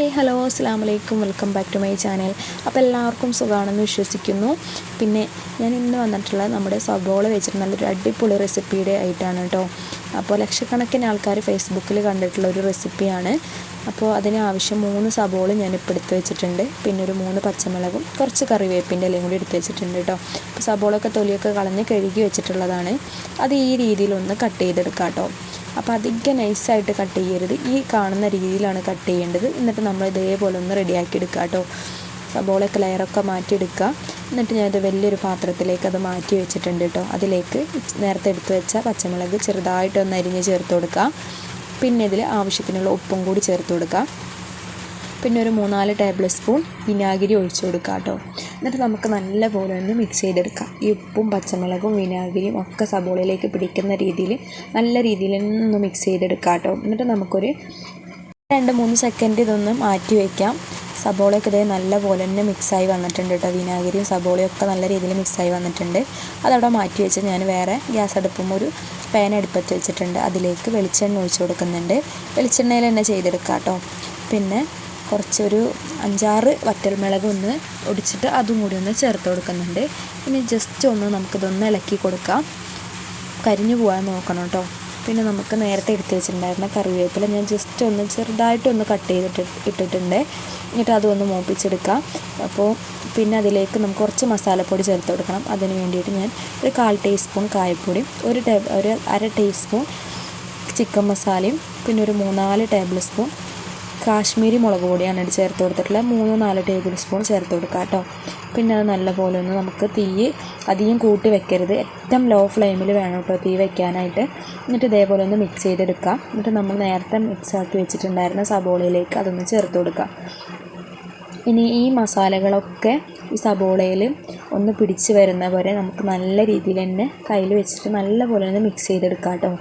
Hi hello അസ്സലാമു അലൈക്കും welcome back to my channel. അപ്പോൾ എല്ലാവർക്കും സുഖമാണെന്ന് വിശ്വസിക്കുന്നു. പിന്നെ ഞാൻ ഇന്ന് വന്നിട്ടുള്ളത് നമ്മുടെ സബോള വെച്ചിട്ട് നല്ലൊരു അടിപൊളി റെസിപ്പിയുടെ ആയിട്ടാണ് കേട്ടോ. അപ്പോൾ ലക്ഷക്കണക്കിന് ആൾക്കാർ ഫേസ്ബുക്കിൽ കണ്ടിട്ടുള്ള ഒരു റെസിപ്പിയാണ്. അപ്പോൾ അതിന് ആവശ്യം 3 സബോള ഞാനിപ്പോൾ എടുത്ത് വെച്ചിട്ടുണ്ട്. പിന്നെ ഒരു 3 പച്ചമുളകും കുറച്ച് കറിവേപ്പിൻ്റെ ഇലയും കൂടി എടുത്ത് വെച്ചിട്ടുണ്ട് കേട്ടോ. അപ്പോൾ സബോളയൊക്കെ തൊലിയൊക്കെ കളഞ്ഞ് കഴുകി വെച്ചിട്ടുള്ളതാണ്. അത് ഈ രീതിയിലൊന്ന് കട്ട് ചെയ്തെടുക്കാം കേട്ടോ. അപ്പോൾ അധികം നൈസായിട്ട് കട്ട് ചെയ്യരുത്, ഈ കാണുന്ന രീതിയിലാണ് കട്ട് ചെയ്യേണ്ടത്. എന്നിട്ട് നമ്മൾ ഇതേപോലെ ഒന്ന് റെഡിയാക്കി എടുക്കുക കേട്ടോ. സബോളയൊക്കെ ലെയറൊക്കെ മാറ്റിയെടുക്കുക. എന്നിട്ട് ഞാനത് വലിയൊരു പാത്രത്തിലേക്ക് അത് മാറ്റി വെച്ചിട്ടുണ്ട് കേട്ടോ. അതിലേക്ക് നേരത്തെ എടുത്ത് വെച്ച പച്ചമുളക് ചെറുതായിട്ടൊന്ന് അരിഞ്ഞ് ചേർത്ത് കൊടുക്കുക. പിന്നെ ഇതിൽ ആവശ്യത്തിനുള്ള ഉപ്പും കൂടി ചേർത്ത് കൊടുക്കുക. പിന്നെ ഒരു 3-4 ടേബിൾ സ്പൂൺ വിനാഗിരി ഒഴിച്ചു കൊടുക്കുക കേട്ടോ. എന്നിട്ട് നമുക്ക് നല്ലപോലെ ഒന്ന് മിക്സ് ചെയ്തെടുക്കാം. ഈ ഉപ്പും പച്ചമുളകും വിനാഗിരിയും ഒക്കെ സബോളയിലേക്ക് പിടിക്കുന്ന രീതിയിൽ നല്ല രീതിയിൽ ഒന്ന് മിക്സ് ചെയ്തെടുക്കാം കേട്ടോ. എന്നിട്ട് നമുക്കൊരു 2-3 സെക്കൻഡ് ഇതൊന്ന് മാറ്റി വയ്ക്കാം. സബോളയൊക്കെ ഇതേ നല്ലപോലെ തന്നെ മിക്സായി വന്നിട്ടുണ്ട് കേട്ടോ. വിനാഗിരിയും സബോളയും ഒക്കെ നല്ല രീതിയിൽ മിക്സായി വന്നിട്ടുണ്ട്. അതവിടെ മാറ്റി വെച്ച് ഞാൻ വേറെ ഗ്യാസ് അടുപ്പും ഒരു പാൻ അടുപ്പത്ത് വെച്ചിട്ടുണ്ട്. അതിലേക്ക് വെളിച്ചെണ്ണ ഒഴിച്ച് കൊടുക്കുന്നുണ്ട്. വെളിച്ചെണ്ണയിൽ തന്നെ ചെയ്തെടുക്കാം കേട്ടോ. പിന്നെ കുറച്ചൊരു 5-6 വറ്റൽമുളക് ഒന്ന് ഒടിച്ചിട്ട് അതും കൂടി ഒന്ന് ചേർത്ത് കൊടുക്കുന്നുണ്ട്. ഇനി ജസ്റ്റ് ഒന്ന് നമുക്കിതൊന്ന് ഇളക്കി കൊടുക്കാം. കരിഞ്ഞു പോകാൻ നോക്കണം കേട്ടോ. പിന്നെ നമുക്ക് നേരത്തെ എടുത്ത് വെച്ചിട്ടുണ്ടായിരുന്ന കറിവേപ്പില ഞാൻ ജസ്റ്റ് ഒന്ന് ചെറുതായിട്ടൊന്ന് കട്ട് ചെയ്തിട്ട് ഇട്ടിട്ടുണ്ട്. എന്നിട്ട് അതൊന്ന് മൂപ്പിച്ചെടുക്കാം. അപ്പോൾ പിന്നെ അതിലേക്ക് നമുക്ക് കുറച്ച് മസാലപ്പൊടി ചേർത്ത് കൊടുക്കണം. അതിന് വേണ്ടിയിട്ട് ഞാൻ ഒരു 1/4 ടീസ്പൂൺ കായപ്പൊടി, ഒരു 1/2 ടീസ്പൂൺ ചിക്കൻ മസാലയും, പിന്നെ ഒരു 3-4 ടേബിൾ സ്പൂൺ കാശ്മീരി മുളക് പൊടിയാണ് ചേർത്ത് കൊടുത്തിട്ടുള്ളത്. 3-4 ടേബിൾ സ്പൂൺ ചേർത്ത് കൊടുക്കുക കേട്ടോ. പിന്നെ അത് നല്ലപോലെ ഒന്ന് നമുക്ക് തീ അധികം കൂട്ടി വെക്കരുത്, ഏറ്റവും ലോ ഫ്ലെയിമിൽ വേണം കേട്ടോ തീ വെക്കാനായിട്ട്. എന്നിട്ട് ഇതേപോലെ ഒന്ന് മിക്സ് ചെയ്തെടുക്കുക. എന്നിട്ട് നമ്മൾ നേരത്തെ മിക്സ് ആക്കി വെച്ചിട്ടുണ്ടായിരുന്ന സബോളയിലേക്ക് അതൊന്ന് ചേർത്ത് കൊടുക്കുക. ഇനി ഈ മസാലകളൊക്കെ ഈ സബോളയിൽ ഒന്ന് പിടിച്ച് വരുന്ന വരെ നമുക്ക് നല്ല രീതിയിൽ തന്നെ കയ്യിൽ വെച്ചിട്ട് നല്ലപോലെ ഒന്ന് മിക്സ് ചെയ്തെടുക്കാം കേട്ടോ.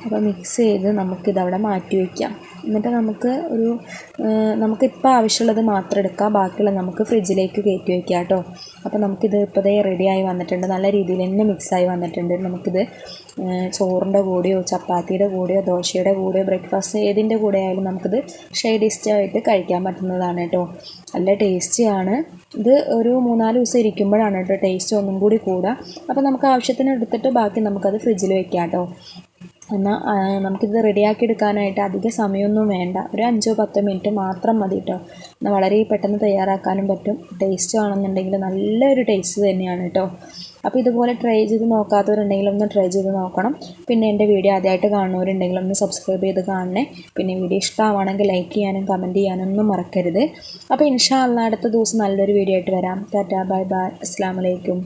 അപ്പോൾ മിക്സ് ചെയ്ത് നമുക്കിതവിടെ മാറ്റി വയ്ക്കാം. എന്നിട്ട് നമുക്കിപ്പോൾ ആവശ്യമുള്ളത് മാത്രം എടുക്കാം, ബാക്കിയുള്ളത് നമുക്ക് ഫ്രിഡ്ജിലേക്ക് കയറ്റി വയ്ക്കാം കേട്ടോ. അപ്പോൾ നമുക്കിത് ഇപ്പോഴേ റെഡിയായി വന്നിട്ടുണ്ട്, നല്ല രീതിയിൽ തന്നെ മിക്സായി വന്നിട്ടുണ്ട്. നമുക്കിത് ചോറിൻ്റെ കൂടെയോ ചപ്പാത്തിയുടെ കൂടെയോ ദോശയുടെ കൂടെയോ ബ്രേക്ക്ഫാസ്റ്റ് ഏതിൻ്റെ കൂടെ ആയാലും നമുക്കിത് ഡിഷായിട്ട് കഴിക്കാൻ പറ്റുന്നതാണ് കേട്ടോ. നല്ല ടേസ്റ്റിയാണ് ഇത്. ഒരു 3-4 ദിവസം ഇരിക്കുമ്പോഴാണ് കേട്ടോ ടേസ്റ്റ് ഒന്നും കൂടി കൂടുക. അപ്പോൾ നമുക്ക് ആവശ്യത്തിന് എടുത്തിട്ട് ബാക്കി നമുക്കത് ഫ്രിഡ്ജിൽ വയ്ക്കാം കേട്ടോ. എന്നാൽ നമുക്കിത് റെഡിയാക്കി എടുക്കാനായിട്ട് അധിക സമയമൊന്നും വേണ്ട, ഒരു 5-10 മിനിറ്റ് മാത്രം മതി കേട്ടോ. എന്നാൽ വളരെ പെട്ടെന്ന് തയ്യാറാക്കാനും പറ്റും. ടേസ്റ്റ് ആണെന്നുണ്ടെങ്കിൽ നല്ലൊരു ടേസ്റ്റ് തന്നെയാണ് കേട്ടോ. അപ്പോൾ ഇതുപോലെ ട്രൈ ചെയ്ത് നോക്കാത്തവരുണ്ടെങ്കിൽ ഒന്ന് ട്രൈ ചെയ്ത് നോക്കണം. പിന്നെ എൻ്റെ വീഡിയോ ആദ്യമായിട്ട് കാണുന്നവരുണ്ടെങ്കിൽ ഒന്ന് സബ്സ്ക്രൈബ് ചെയ്ത് കാണണേ. പിന്നെ വീഡിയോ ഇഷ്ടമാണെങ്കിൽ ലൈക്ക് ചെയ്യാനും കമൻറ്റ് ചെയ്യാനും ഒന്നും മറക്കരുത്. അപ്പോൾ ഇൻഷാ അല്ലാഹ് അടുത്ത ദിവസം നല്ലൊരു വീഡിയോ ആയിട്ട് വരാം. ടാറ്റാ ബൈ ബൈ, അസ്സലാമു അലൈക്കും.